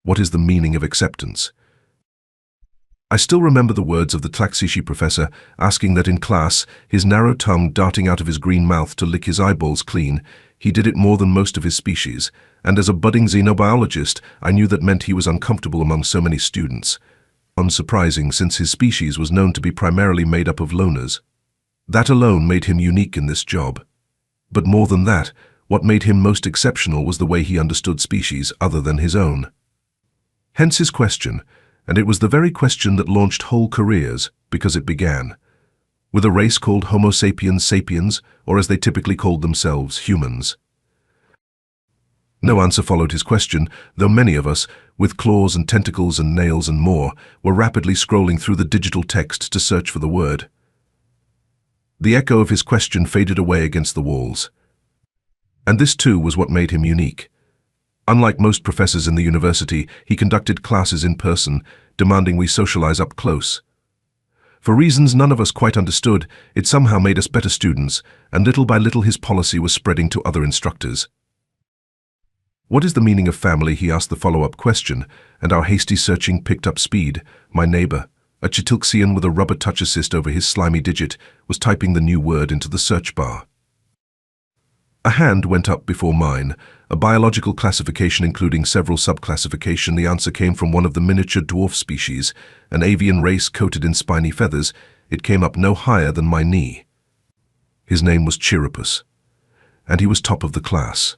What is the meaning of acceptance? I still remember the words of the Tlaxishi professor asking that in class, his narrow tongue darting out of his green mouth to lick his eyeballs clean. He did it more than most of his species, and as a budding xenobiologist, I knew that meant he was uncomfortable among so many students. Unsurprising, since his species was known to be primarily made up of loners. That alone made him unique in this job. But more than that, what made him most exceptional was the way he understood species other than his own. Hence his question, and it was the very question that launched whole careers, because it began with a race called Homo sapiens sapiens, or as they typically called themselves, humans. No answer followed his question, though many of us, with claws and tentacles and nails and more, were rapidly scrolling through the digital text to search for the word. The echo of his question faded away against the walls. And this too was what made him unique. Unlike most professors in the university, he conducted classes in person, demanding we socialize up close. For reasons none of us quite understood, it somehow made us better students, and little by little his policy was spreading to other instructors. What is the meaning of family? He asked the follow-up question, and our hasty searching picked up speed. My neighbor, a Chitilxian with a rubber touch assist over his slimy digit, was typing the new word into the search bar. A hand went up before mine, a biological classification including several subclassifications. The answer came from one of the miniature dwarf species, an avian race coated in spiny feathers. It came up no higher than my knee. His name was Chirapus, and he was top of the class.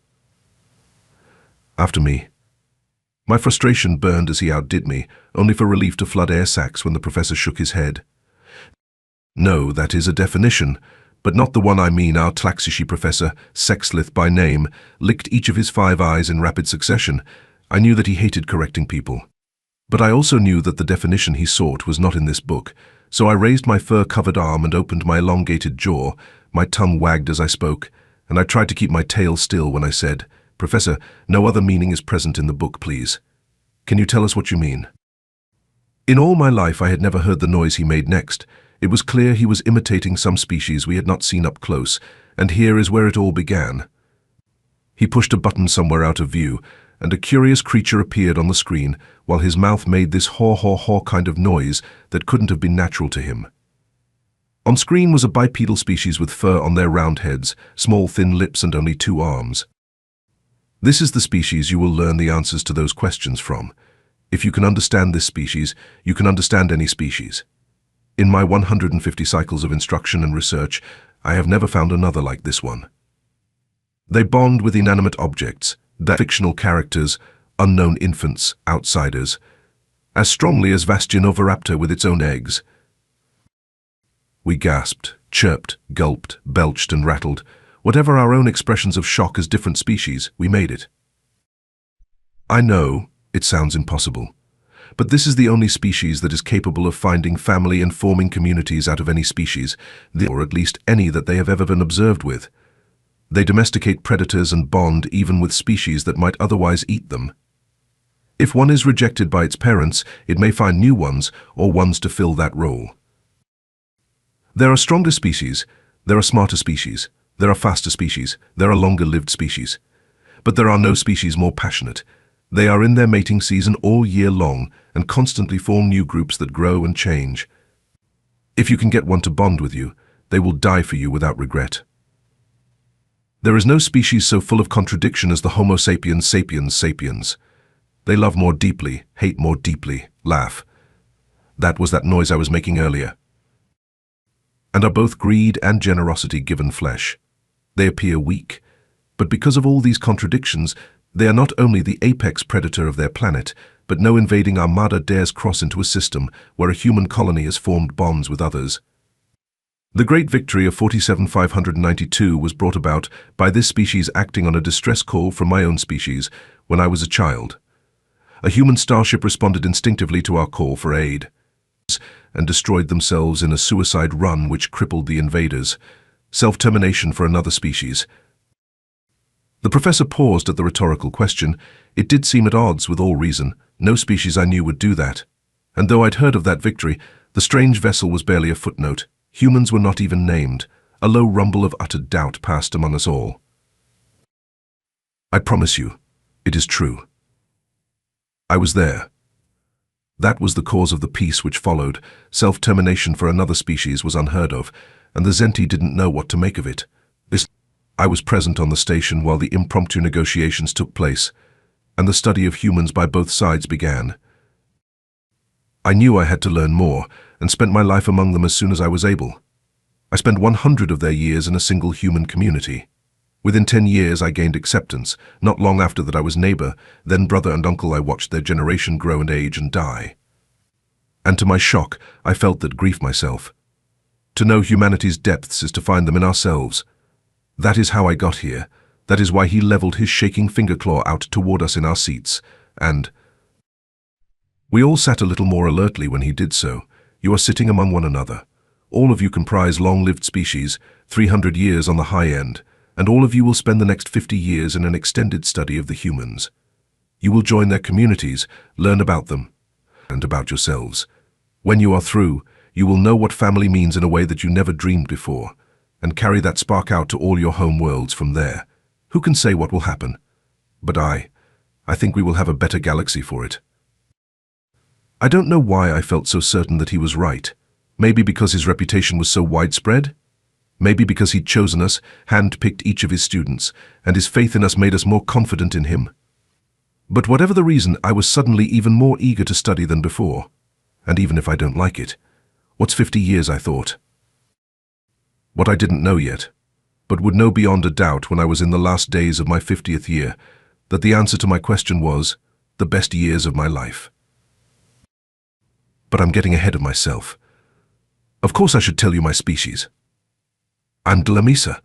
After me. My frustration burned as he outdid me, only for relief to flood air sacs when the professor shook his head. No, that is a definition, but not the one I mean. Our Tlaxishi professor, Sexlith by name, licked each of his 5 eyes in rapid succession. I knew that he hated correcting people. But I also knew that the definition he sought was not in this book, so I raised my fur-covered arm and opened my elongated jaw. My tongue wagged as I spoke, and I tried to keep my tail still when I said, "Professor, no other meaning is present in the book, please. Can you tell us what you mean?" In all my life I had never heard the noise he made next. It was clear he was imitating some species we had not seen up close, and here is where it all began. He pushed a button somewhere out of view, and a curious creature appeared on the screen, while his mouth made this haw-haw-haw kind of noise that couldn't have been natural to him. On screen was a bipedal species with fur on their round heads, small thin lips and only 2 arms. This is the species you will learn the answers to those questions from. If you can understand this species, you can understand any species. In my 150 cycles of instruction and research, I have never found another like this one. They bond with inanimate objects, their fictional characters, unknown infants, outsiders, as strongly as Vastionoviraptor with its own eggs. We gasped, chirped, gulped, belched and rattled. Whatever our own expressions of shock as different species, we made it. I know, it sounds impossible. But this is the only species that is capable of finding family and forming communities out of any species, or at least any that they have ever been observed with. They domesticate predators and bond even with species that might otherwise eat them. If one is rejected by its parents, it may find new ones or ones to fill that role. There are stronger species, there are smarter species, there are faster species, there are longer-lived species. But there are no species more passionate. They are in their mating season all year long and constantly form new groups that grow and change. If you can get one to bond with you, they will die for you without regret. There is no species so full of contradiction as the Homo sapiens sapiens sapiens. They love more deeply, hate more deeply, laugh. That was that noise I was making earlier. And are both greed and generosity given flesh. They appear weak, but because of all these contradictions, they are not only the apex predator of their planet, but no invading armada dares cross into a system where a human colony has formed bonds with others. The great victory of 47,592 was brought about by this species acting on a distress call from my own species when I was a child. A human starship responded instinctively to our call for aid and destroyed themselves in a suicide run which crippled the invaders. Self-termination for another species. The professor paused at the rhetorical question. It did seem at odds with all reason. No species I knew would do that. And though I'd heard of that victory, the strange vessel was barely a footnote. Humans were not even named. A low rumble of uttered doubt passed among us all. I promise you, it is true. I was there. That was the cause of the peace which followed. Self-termination for another species was unheard of, and the Zenti didn't know what to make of it. I was present on the station while the impromptu negotiations took place, and the study of humans by both sides began. I knew I had to learn more, and spent my life among them as soon as I was able. I spent 100 of their years in a single human community. Within 10 years I gained acceptance. Not long after that I was neighbor, then brother and uncle. I watched their generation grow and age and die. And to my shock, I felt that grief myself. To know humanity's depths is to find them in ourselves. That is how I got here. That is why he leveled his shaking finger claw out toward us in our seats, and we all sat a little more alertly when he did so. You are sitting among one another. All of you comprise long-lived species, 300 years on the high end, and all of you will spend the next 50 years in an extended study of the humans. You will join their communities, learn about them, and about yourselves. When you are through, you will know what family means in a way that you never dreamed before, and carry that spark out to all your home worlds from there. Who can say what will happen? But I think we will have a better galaxy for it. I don't know why I felt so certain that he was right. Maybe because his reputation was so widespread? Maybe because he'd chosen us, hand-picked each of his students, and his faith in us made us more confident in him. But whatever the reason, I was suddenly even more eager to study than before. And even if I don't like it, what's 50 years, I thought? What I didn't know yet, but would know beyond a doubt when I was in the last days of my 50th year, that the answer to my question was the best years of my life. But I'm getting ahead of myself. Of course I should tell you my species. I'm Dlamisa.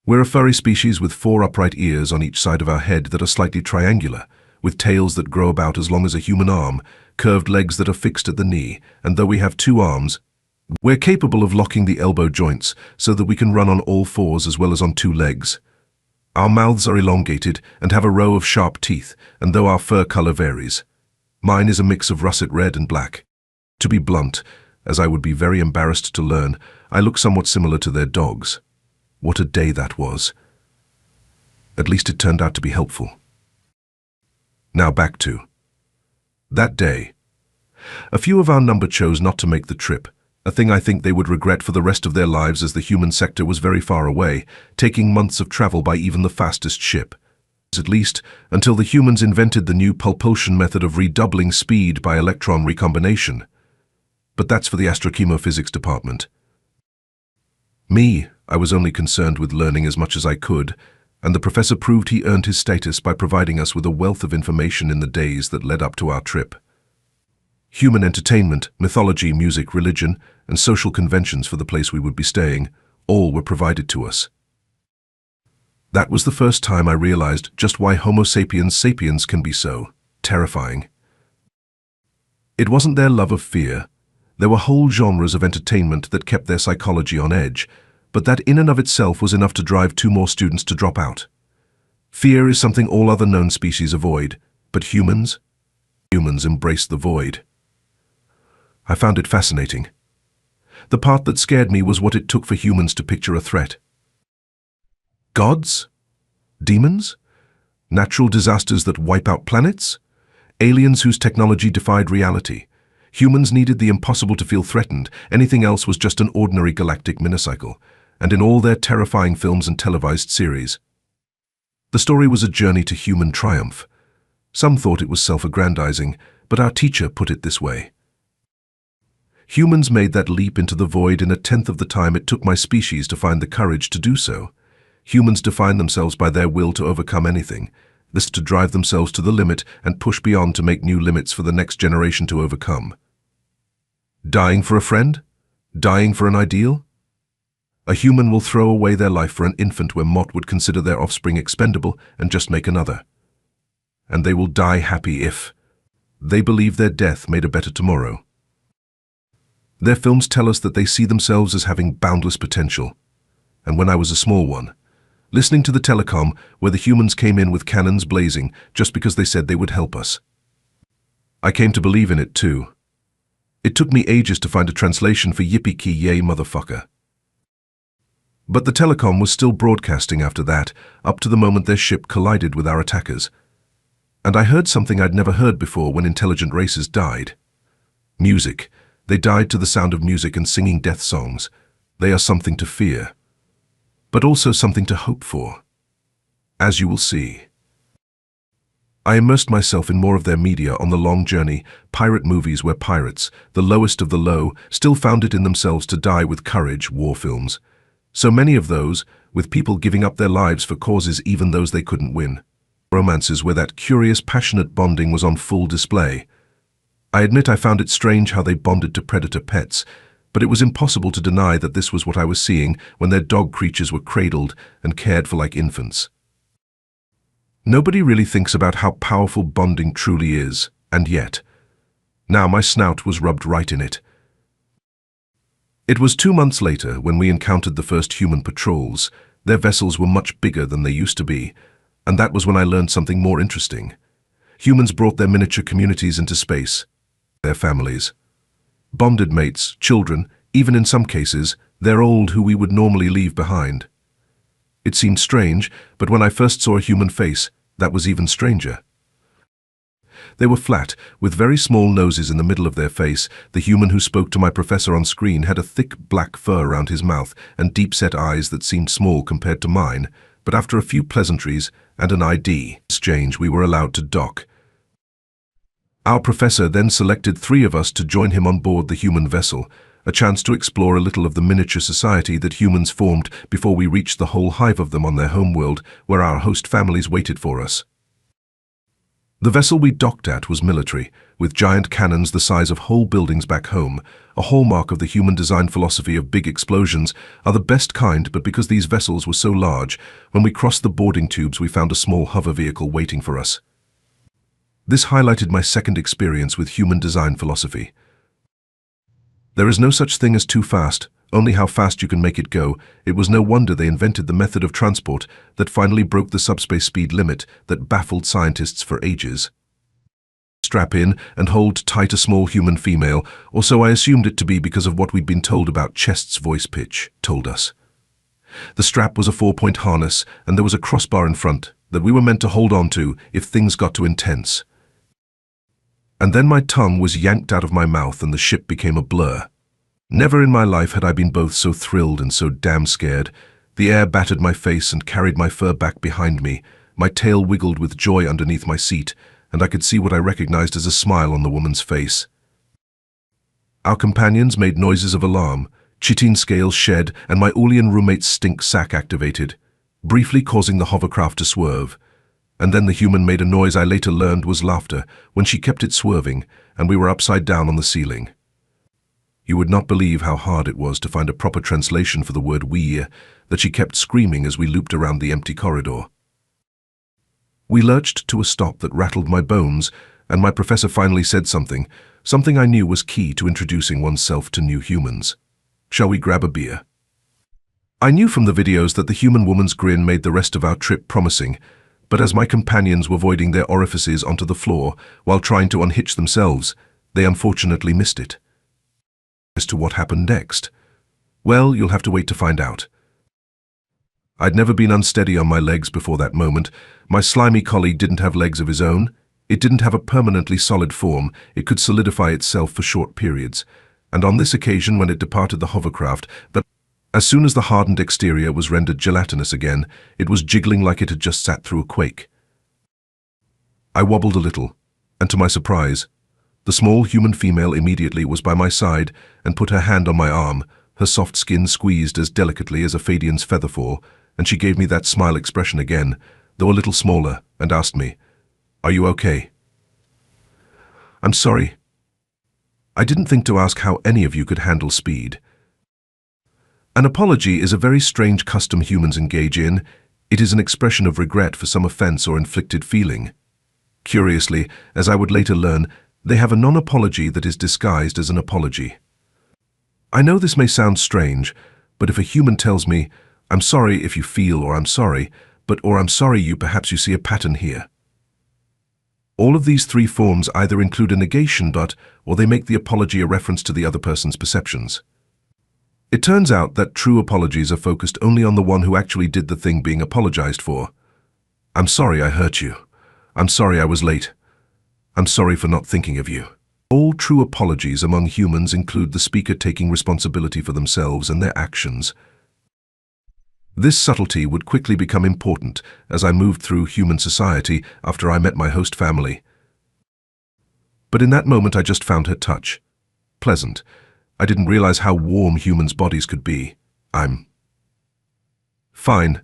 We're a furry species with 4 upright ears on each side of our head that are slightly triangular, with tails that grow about as long as a human arm, curved legs that are fixed at the knee, and though we have 2 arms, we're capable of locking the elbow joints so that we can run on all 4s as well as on 2 legs. Our mouths are elongated and have a row of sharp teeth, and though our fur color varies, mine is a mix of russet red and black. To be blunt, as I would be very embarrassed to learn, I look somewhat similar to their dogs. What a day that was. At least it turned out to be helpful. Now back to that day. A few of our number chose not to make the trip, a thing I think they would regret for the rest of their lives, as the human sector was very far away, taking months of travel by even the fastest ship. At least, until the humans invented the new propulsion method of redoubling speed by electron recombination. But that's for the astrochemophysics department. Me, I was only concerned with learning as much as I could, and the professor proved he earned his status by providing us with a wealth of information in the days that led up to our trip. Human entertainment, mythology, music, religion, and social conventions for the place we would be staying, all were provided to us. That was the first time I realized just why Homo sapiens sapiens can be so terrifying. It wasn't their love of fear. There were whole genres of entertainment that kept their psychology on edge, but that in and of itself was enough to drive 2 more students to drop out. Fear is something all other known species avoid, but humans embrace the void. I found it fascinating. The part that scared me was what it took for humans to picture a threat. Gods? Demons? Natural disasters that wipe out planets? Aliens whose technology defied reality? Humans needed the impossible to feel threatened. Anything else was just an ordinary galactic minicycle, and in all their terrifying films and televised series. The story was a journey to human triumph. Some thought it was self-aggrandizing, but our teacher put it this way. Humans made that leap into the void in 1/10 of the time it took my species to find the courage to do so. Humans define themselves by their will to overcome anything, this to drive themselves to the limit and push beyond to make new limits for the next generation to overcome. Dying for a friend? Dying for an ideal? A human will throw away their life for an infant where Mott would consider their offspring expendable and just make another. And they will die happy if they believe their death made a better tomorrow. Their films tell us that they see themselves as having boundless potential. And when I was a small one, listening to the telecom where the humans came in with cannons blazing just because they said they would help us, I came to believe in it too. It took me ages to find a translation for yippee-ki-yay motherfucker. But the telecom was still broadcasting after that, up to the moment their ship collided with our attackers. And I heard something I'd never heard before when intelligent races died. Music. They died to the sound of music and singing death songs. They are something to fear, but also something to hope for, as you will see. I immersed myself in more of their media on the long journey, pirate movies where pirates, the lowest of the low, still found it in themselves to die with courage, war films. So many of those, with people giving up their lives for causes even those they couldn't win. Romances where that curious, passionate bonding was on full display. I admit I found it strange how they bonded to predator pets, but it was impossible to deny that this was what I was seeing when their dog creatures were cradled and cared for like infants. Nobody really thinks about how powerful bonding truly is, and yet, now my snout was rubbed right in it. It was 2 months later when we encountered the first human patrols. Their vessels were much bigger than they used to be, and that was when I learned something more interesting. Humans brought their miniature communities into space, their families. Bonded mates, children, even in some cases, their old who we would normally leave behind. It seemed strange, but when I first saw a human face, that was even stranger. They were flat, with very small noses in the middle of their face. The human who spoke to my professor on screen had a thick black fur around his mouth and deep-set eyes that seemed small compared to mine, but after a few pleasantries and an ID exchange, we were allowed to dock. Our professor then selected 3 of us to join him on board the human vessel, a chance to explore a little of the miniature society that humans formed before we reached the whole hive of them on their homeworld, where our host families waited for us. The vessel we docked at was military, with giant cannons the size of whole buildings back home. A hallmark of the human design philosophy of big explosions are the best kind, but because these vessels were so large, when we crossed the boarding tubes we found a small hover vehicle waiting for us. This highlighted my second experience with human design philosophy. There is no such thing as too fast, only how fast you can make it go. It was no wonder they invented the method of transport that finally broke the subspace speed limit that baffled scientists for ages. Strap in and hold tight a small human female, or so I assumed it to be because of what we'd been told about chest's voice pitch told us. The strap was a 4-point harness, and there was a crossbar in front that we were meant to hold on to if things got too intense. And then my tongue was yanked out of my mouth and the ship became a blur. Never in my life had I been both so thrilled and so damn scared. The air battered my face and carried my fur back behind me. My tail wiggled with joy underneath my seat, and I could see what I recognized as a smile on the woman's face. Our companions made noises of alarm. Chitin scales shed and my Ulian roommate's stink sack activated, briefly causing the hovercraft to swerve. And then the human made a noise I later learned was laughter when she kept it swerving, and we were upside down on the ceiling. You would not believe how hard it was to find a proper translation for the word "we" that she kept screaming as we looped around the empty corridor. We lurched to a stop that rattled my bones, and my professor finally said something I knew was key to introducing oneself to new humans. Shall we grab a beer? I knew from the videos that the human woman's grin made the rest of our trip promising, but as my companions were voiding their orifices onto the floor while trying to unhitch themselves, they unfortunately missed it. As to what happened next, well, you'll have to wait to find out. I'd never been unsteady on my legs before that moment. My slimy colleague didn't have legs of his own. It didn't have a permanently solid form. It could solidify itself for short periods. And on this occasion, when it departed the hovercraft, but as soon as the hardened exterior was rendered gelatinous again, it was jiggling like it had just sat through a quake. I wobbled a little, and to my surprise, the small human female immediately was by my side and put her hand on my arm, her soft skin squeezed as delicately as a Fadian's featherfall, and she gave me that smile expression again, though a little smaller, and asked me, "Are you okay?" "I'm sorry. I didn't think to ask how any of you could handle speed." An apology is a very strange custom humans engage in. It is an expression of regret for some offense or inflicted feeling. Curiously, as I would later learn, they have a non-apology that is disguised as an apology. I know this may sound strange, but if a human tells me, "I'm sorry if you feel," or "I'm sorry, but," or "I'm sorry you," perhaps you see a pattern here. All of these 3 forms either include a negation but, or they make the apology a reference to the other person's perceptions. It turns out that true apologies are focused only on the one who actually did the thing being apologized for. "I'm sorry I hurt you. I'm sorry I was late. I'm sorry for not thinking of you. All true apologies among humans include the speaker taking responsibility for themselves and their actions. This subtlety would quickly become important as I moved through human society after I met my host family. But in that moment I just found her touch pleasant. I didn't realize how warm humans' bodies could be. I'm fine.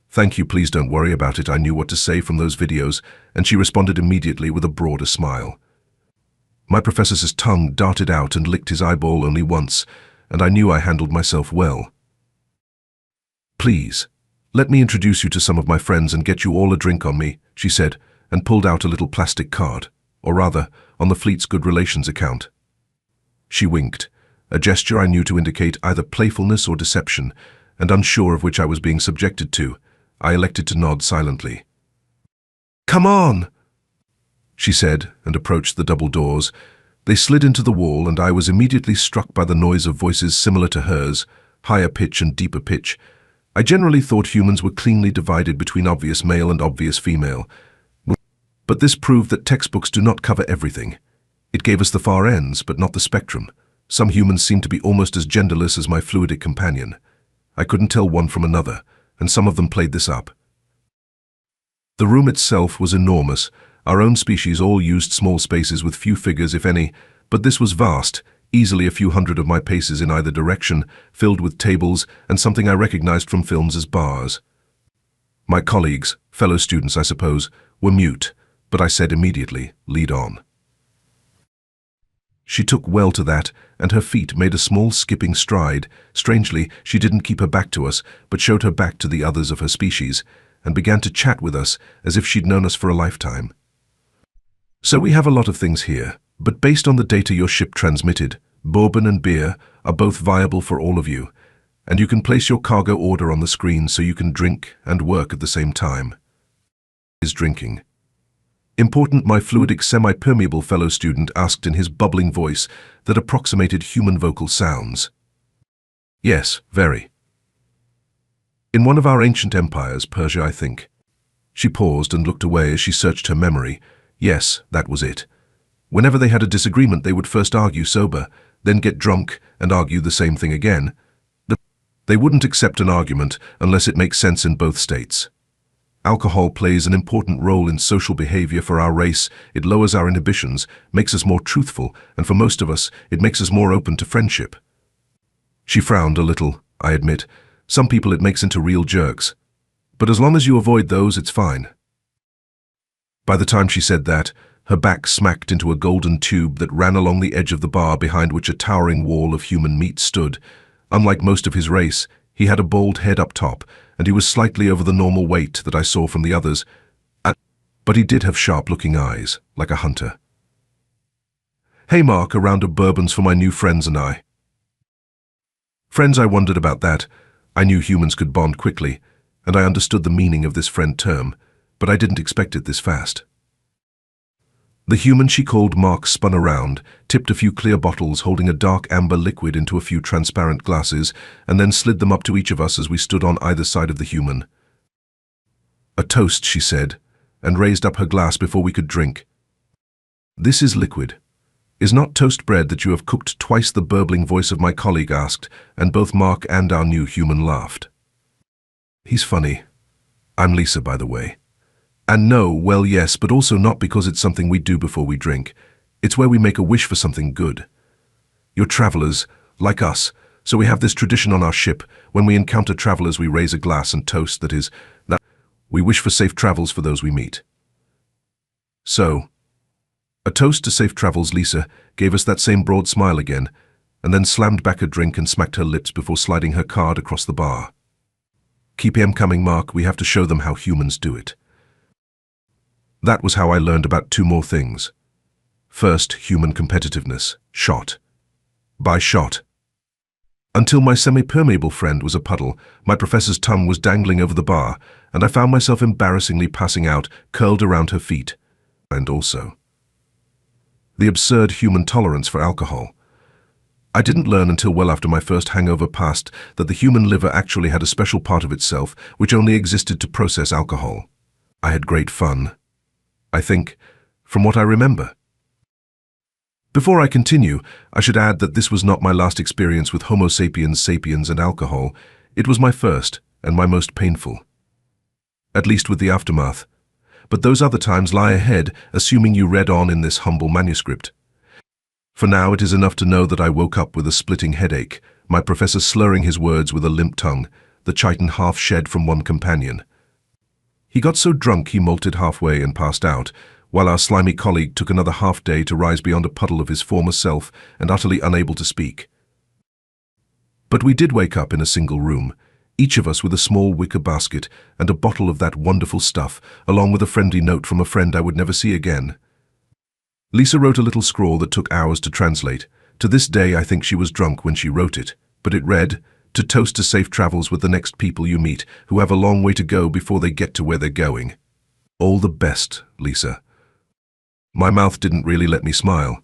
Thank you, please don't worry about it. I knew what to say from those videos, and she responded immediately with a broader smile. My professor's tongue darted out and licked his eyeball only once, and I knew I handled myself well. Please, let me introduce you to some of my friends and get you all a drink on me, she said, and pulled out a little plastic card, or rather, on the fleet's good relations account. She winked, a gesture I knew to indicate either playfulness or deception, and unsure of which I was being subjected to, I elected to nod silently. "Come on," she said, and approached the double doors. They slid into the wall, and I was immediately struck by the noise of voices similar to hers, higher pitch and deeper pitch. I generally thought humans were cleanly divided between obvious male and obvious female. But this proved that textbooks do not cover everything. It gave us the far ends, but not the spectrum. Some humans seemed to be almost as genderless as my fluidic companion. I couldn't tell one from another, and some of them played this up. The room itself was enormous. Our own species all used small spaces with few figures, if any, but this was vast, easily a few hundred of my paces in either direction, filled with tables and something I recognized from films as bars. My colleagues, fellow students I suppose, were mute, but I said immediately, "Lead on." She took well to that, and her feet made a small skipping stride. Strangely, she didn't keep her back to us, but showed her back to the others of her species, and began to chat with us as if she'd known us for a lifetime. "So we have a lot of things here, but based on the data your ship transmitted, bourbon and beer are both viable for all of you, and you can place your cargo order on the screen so you can drink and work at the same time." Is drinking important? My fluidic semi-permeable fellow student asked in his bubbling voice that approximated human vocal sounds. "Yes, very. In one of our ancient empires, Persia, I think." She paused and looked away as she searched her memory. Yes, that was it. Whenever they had a disagreement, they would first argue sober, then get drunk and argue the same thing again. They wouldn't accept an argument unless it makes sense in both states. Alcohol plays an important role in social behavior for our race. It lowers our inhibitions, makes us more truthful, and for most of us, it makes us more open to friendship. She frowned a little, I admit. Some people it makes into real jerks. But as long as you avoid those, it's fine. By the time she said that, her back smacked into a golden tube that ran along the edge of the bar behind which a towering wall of human meat stood. Unlike most of his race, he had a bald head up top, and he was slightly over the normal weight that I saw from the others. But he did have sharp-looking eyes, like a hunter. "Hey Mark, a round of bourbons for my new friends and I." Friends, I wondered about that. I knew humans could bond quickly, and I understood the meaning of this friend term, but I didn't expect it this fast. The human she called Mark spun around, tipped a few clear bottles holding a dark amber liquid into a few transparent glasses, and then slid them up to each of us as we stood on either side of the human. "A toast," she said, and raised up her glass before we could drink. "This is liquid. Is not toast bread that you have cooked?" Twice the burbling voice of my colleague asked, and both Mark and our new human laughed. "He's funny. I'm Lisa, by the way. And no, well, yes, but also not because it's something we do before we drink. It's where we make a wish for something good. You're travelers, like us, so we have this tradition on our ship. When we encounter travelers, we raise a glass and toast, that is, that we wish for safe travels for those we meet. So, a toast to safe travels. Lisa gave us that same broad smile again, and then slammed back a drink and smacked her lips before sliding her card across the bar. "Keep him coming, Mark. We have to show them how humans do it." That was how I learned about two more things. First, human competitiveness, shot by shot. Until my semi-permeable friend was a puddle, my professor's tongue was dangling over the bar, and I found myself embarrassingly passing out, curled around her feet. And also, the absurd human tolerance for alcohol. I didn't learn until well after my first hangover passed that the human liver actually had a special part of itself which only existed to process alcohol. I had great fun. I think, from what I remember. Before I continue, I should add that this was not my last experience with Homo sapiens sapiens and alcohol. It was my first and my most painful. At least with the aftermath. But those other times lie ahead, assuming you read on in this humble manuscript. For now, it is enough to know that I woke up with a splitting headache, my professor slurring his words with a limp tongue, the chitin half shed from one companion. He got so drunk he molted halfway and passed out, while our slimy colleague took another half-day to rise beyond a puddle of his former self and utterly unable to speak. But we did wake up in a single room, each of us with a small wicker basket and a bottle of that wonderful stuff, along with a friendly note from a friend I would never see again. Lisa wrote a little scrawl that took hours to translate. To this day, I think she was drunk when she wrote it, but it read, "To toast to safe travels with the next people you meet, who have a long way to go before they get to where they're going. All the best, Lisa." My mouth didn't really let me smile,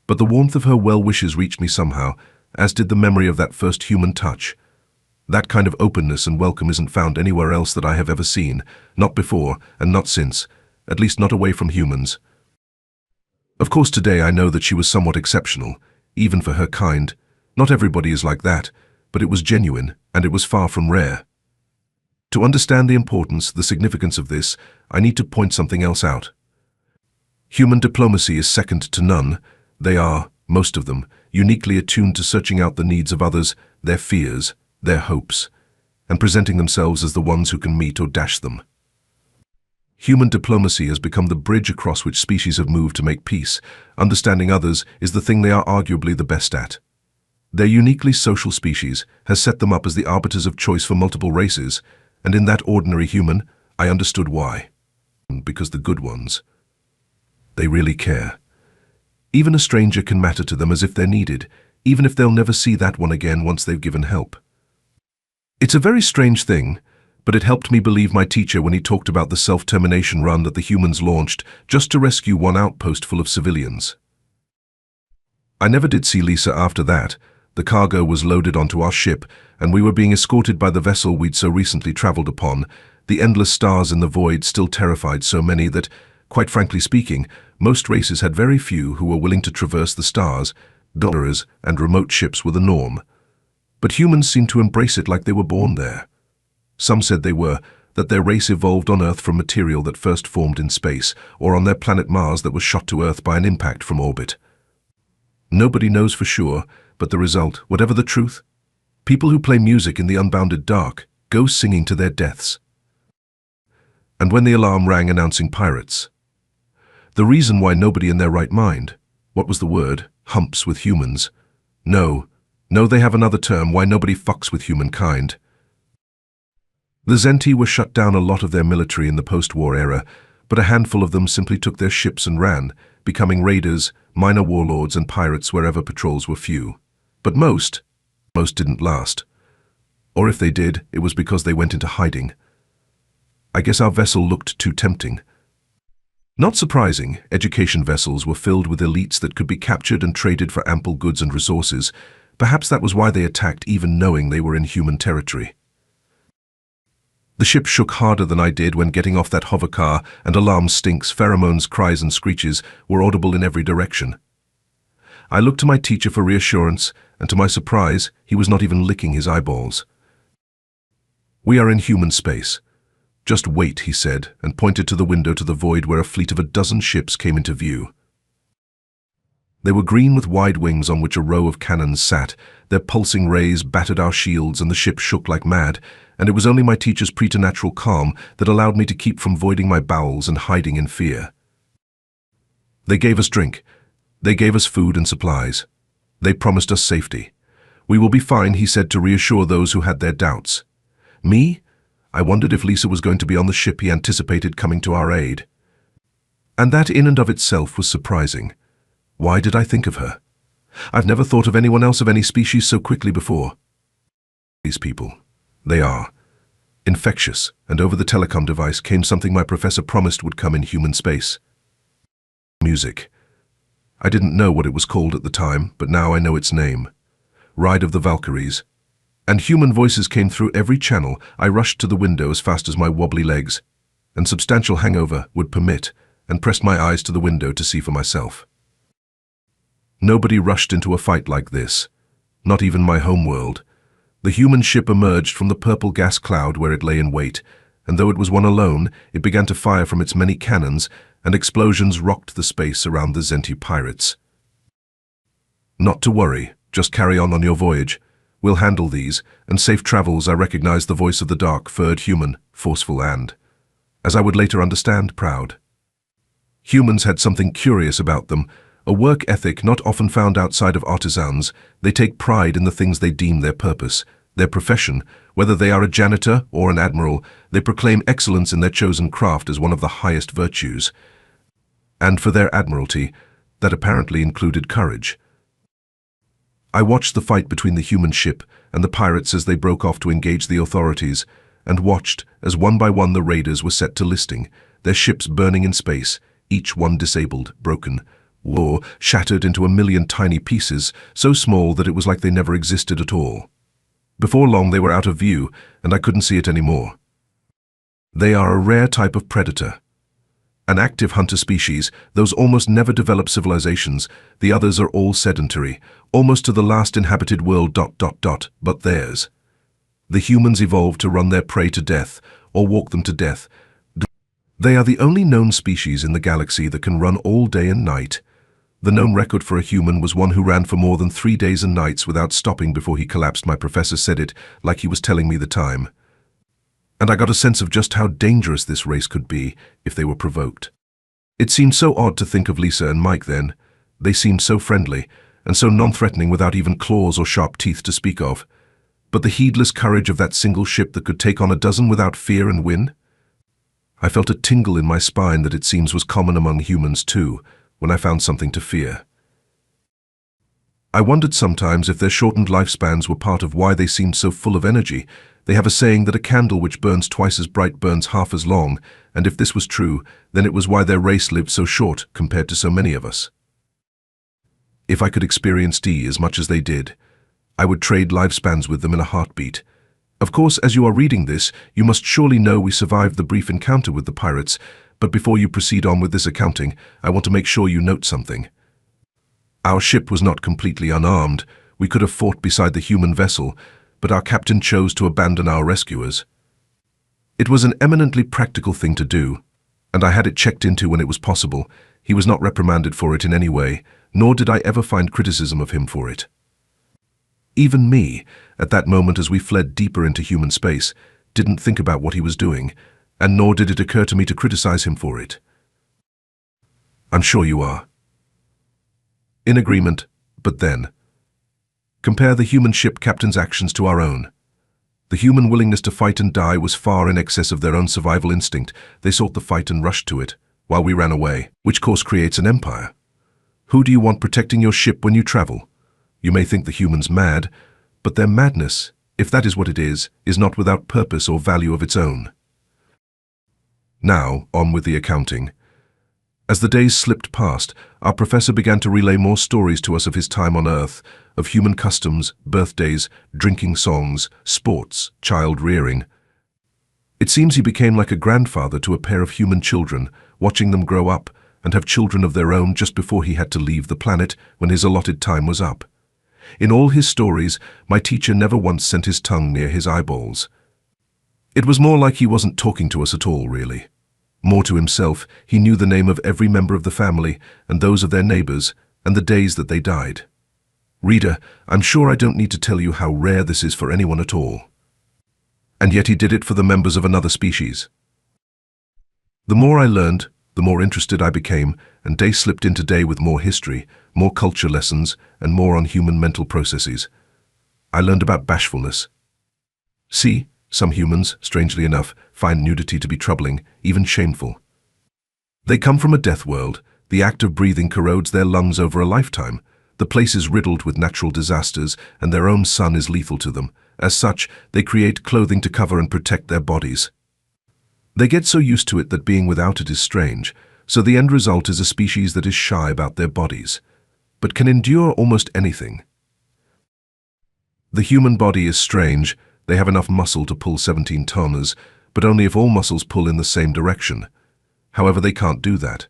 but the warmth of her well wishes reached me somehow, as did the memory of that first human touch. That kind of openness and welcome isn't found anywhere else that I have ever seen, not before and not since, at least not away from humans. Of course, today I know that she was somewhat exceptional, even for her kind. Not everybody is like that, but it was genuine, and it was far from rare. To understand the importance, the significance of this, I need to point something else out. Human diplomacy is second to none. They are, most of them, uniquely attuned to searching out the needs of others, their fears, their hopes, and presenting themselves as the ones who can meet or dash them. Human diplomacy has become the bridge across which species have moved to make peace. Understanding others is the thing they are arguably the best at. Their uniquely social species has set them up as the arbiters of choice for multiple races, and in that ordinary human, I understood why. Because the good ones, they really care. Even a stranger can matter to them as if they're needed, even if they'll never see that one again once they've given help. It's a very strange thing, but it helped me believe my teacher when he talked about the self-termination run that the humans launched just to rescue one outpost full of civilians. I never did see Lisa after that. The cargo was loaded onto our ship, and we were being escorted by the vessel we'd so recently traveled upon. The endless stars in the void still terrified so many that, quite frankly speaking, most races had very few who were willing to traverse the stars. Dollarers and remote ships were the norm. But humans seemed to embrace it like they were born there. Some said they were, that their race evolved on Earth from material that first formed in space, or on their planet Mars that was shot to Earth by an impact from orbit. Nobody knows for sure, but the result, whatever the truth, people who play music in the unbounded dark go singing to their deaths. And when the alarm rang announcing pirates, the reason why nobody in their right mind, what was the word, humps with humans. No, they have another term why nobody fucks with humankind. The Zenti were shut down a lot of their military in the post-war era, but a handful of them simply took their ships and ran, becoming raiders, minor warlords and pirates wherever patrols were few. But most didn't last. Or if they did, it was because they went into hiding. I guess our vessel looked too tempting. Not surprising, education vessels were filled with elites that could be captured and traded for ample goods and resources. Perhaps that was why they attacked even knowing they were in human territory. The ship shook harder than I did when getting off that hover car, and alarm stinks, pheromones, cries and screeches were audible in every direction. I looked to my teacher for reassurance, and to my surprise, he was not even licking his eyeballs. "We are in human space. Just wait," he said, and pointed to the window to the void where a fleet of a dozen ships came into view. They were green with wide wings on which a row of cannons sat. Their pulsing rays battered our shields and the ship shook like mad, and it was only my teacher's preternatural calm that allowed me to keep from voiding my bowels and hiding in fear. They gave us drink. They gave us food and supplies. They promised us safety. "We will be fine," he said to reassure those who had their doubts. Me? I wondered if Lisa was going to be on the ship he anticipated coming to our aid. And that in and of itself was surprising. Why did I think of her? I've never thought of anyone else of any species so quickly before. These people, they are infectious, and over the telecom device came something my professor promised would come in human space. Music. I didn't know what it was called at the time, but now I know its name. Ride of the Valkyries. And human voices came through every channel. I rushed to the window as fast as my wobbly legs and substantial hangover would permit, and pressed my eyes to the window to see for myself. Nobody rushed into a fight like this, not even my homeworld. The human ship emerged from the purple gas cloud where it lay in wait, and though it was one alone, it began to fire from its many cannons, and explosions rocked the space around the Zenti pirates. "Not to worry, just carry on your voyage. We'll handle these, and safe travels." I recognized the voice of the dark-furred human, forceful and, as I would later understand, proud. Humans had something curious about them, a work ethic not often found outside of artisans. They take pride in the things they deem their purpose, their profession. Whether they are a janitor or an admiral, they proclaim excellence in their chosen craft as one of the highest virtues. And for their admiralty, that apparently included courage. I watched the fight between the human ship and the pirates as they broke off to engage the authorities, and watched as one by one the raiders were set to listing, their ships burning in space, each one disabled, broken, or shattered into a million tiny pieces, so small that it was like they never existed at all. Before long they were out of view, and I couldn't see it anymore. They are a rare type of predator. An active hunter species, those almost never develop civilizations. The others are all sedentary, almost to the last inhabited world ... but theirs. The humans evolved to run their prey to death, or walk them to death. They are the only known species in the galaxy that can run all day and night. The known record for a human was one who ran for more than 3 days and nights without stopping before he collapsed. My professor said it like he was telling me the time. And I got a sense of just how dangerous this race could be if they were provoked. It seemed so odd to think of Lisa and Mike then. They seemed so friendly, and so non-threatening without even claws or sharp teeth to speak of. But the heedless courage of that single ship that could take on a dozen without fear and win? I felt a tingle in my spine that it seems was common among humans too, when I found something to fear. I wondered sometimes if their shortened lifespans were part of why they seemed so full of energy. They have a saying that a candle which burns twice as bright burns half as long, and if this was true, then it was why their race lived so short compared to so many of us. If I could experience D as much as they did, I would trade lifespans with them in a heartbeat. Of course, as you are reading this, you must surely know we survived the brief encounter with the pirates, but before you proceed on with this accounting, I want to make sure you note something. Our ship was not completely unarmed. We could have fought beside the human vessel, but our captain chose to abandon our rescuers. It was an eminently practical thing to do, and I had it checked into when it was possible. He was not reprimanded for it in any way, nor did I ever find criticism of him for it. Even me, at that moment as we fled deeper into human space, didn't think about what he was doing, and nor did it occur to me to criticize him for it. I'm sure you are. In agreement, but then. Compare the human ship captain's actions to our own. The human willingness to fight and die was far in excess of their own survival instinct. They sought the fight and rushed to it, while we ran away, which course creates an empire. Who do you want protecting your ship when you travel? You may think the humans mad, but their madness, if that is what it is not without purpose or value of its own. Now, on with the accounting. As the days slipped past, our professor began to relay more stories to us of his time on Earth, of human customs, birthdays, drinking songs, sports, child rearing. It seems he became like a grandfather to a pair of human children, watching them grow up and have children of their own just before he had to leave the planet when his allotted time was up. In all his stories, my teacher never once sent his tongue near his eyeballs. It was more like he wasn't talking to us at all, really. More to himself, he knew the name of every member of the family and those of their neighbors and the days that they died. Reader, I'm sure I don't need to tell you how rare this is for anyone at all. And yet he did it for the members of another species. The more I learned, the more interested I became, and day slipped into day with more history, more culture lessons, and more on human mental processes. I learned about bashfulness. See, some humans, strangely enough, find nudity to be troubling, even shameful. They come from a death world. The act of breathing corrodes their lungs over a lifetime. The place is riddled with natural disasters, and their own sun is lethal to them. As such, they create clothing to cover and protect their bodies. They get so used to it that being without it is strange, so the end result is a species that is shy about their bodies, but can endure almost anything. The human body is strange. They have enough muscle to pull 17 tonners, but only if all muscles pull in the same direction. However, they can't do that.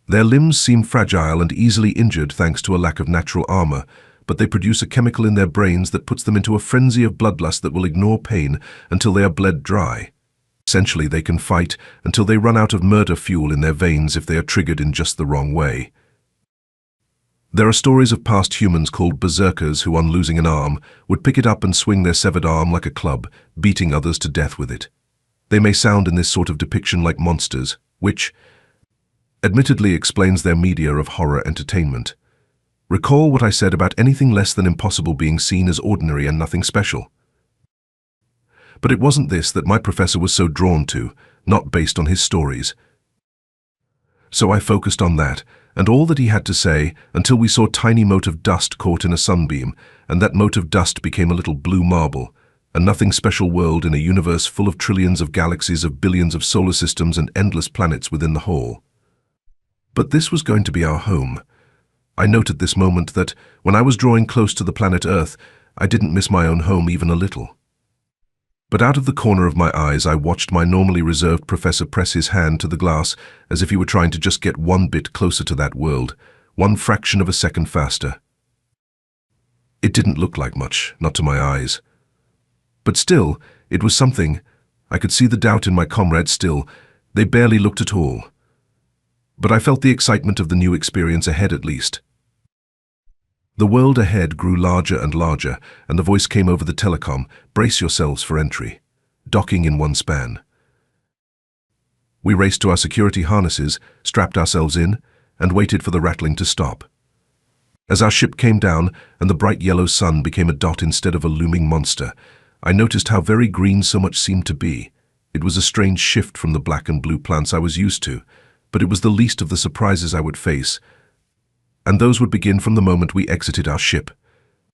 Their limbs seem fragile and easily injured thanks to a lack of natural armor, but they produce a chemical in their brains that puts them into a frenzy of bloodlust that will ignore pain until they are bled dry. Essentially, they can fight until they run out of murder fuel in their veins if they are triggered in just the wrong way. There are stories of past humans called berserkers who, on losing an arm, would pick it up and swing their severed arm like a club, beating others to death with it. They may sound in this sort of depiction like monsters, which admittedly explains their media of horror entertainment. Recall what I said about anything less than impossible being seen as ordinary and nothing special. But it wasn't this that my professor was so drawn to, not based on his stories. So I focused on that, and all that he had to say, until we saw a tiny mote of dust caught in a sunbeam, and that mote of dust became a little blue marble, a nothing special world in a universe full of trillions of galaxies of billions of solar systems and endless planets within the whole. But this was going to be our home. I noted this moment that, when I was drawing close to the planet Earth, I didn't miss my own home even a little. But out of the corner of my eyes, I watched my normally reserved professor press his hand to the glass as if he were trying to just get one bit closer to that world, one fraction of a second faster. It didn't look like much, not to my eyes. But still, it was something. I could see the doubt in my comrades still. They barely looked at all. But I felt the excitement of the new experience ahead at least. The world ahead grew larger and larger, and the voice came over the telecom, "Brace yourselves for entry." Docking in one span. We raced to our security harnesses, strapped ourselves in, and waited for the rattling to stop. As our ship came down and the bright yellow sun became a dot instead of a looming monster, I noticed how very green so much seemed to be. It was a strange shift from the black and blue plants I was used to, but it was the least of the surprises I would face, and those would begin from the moment we exited our ship.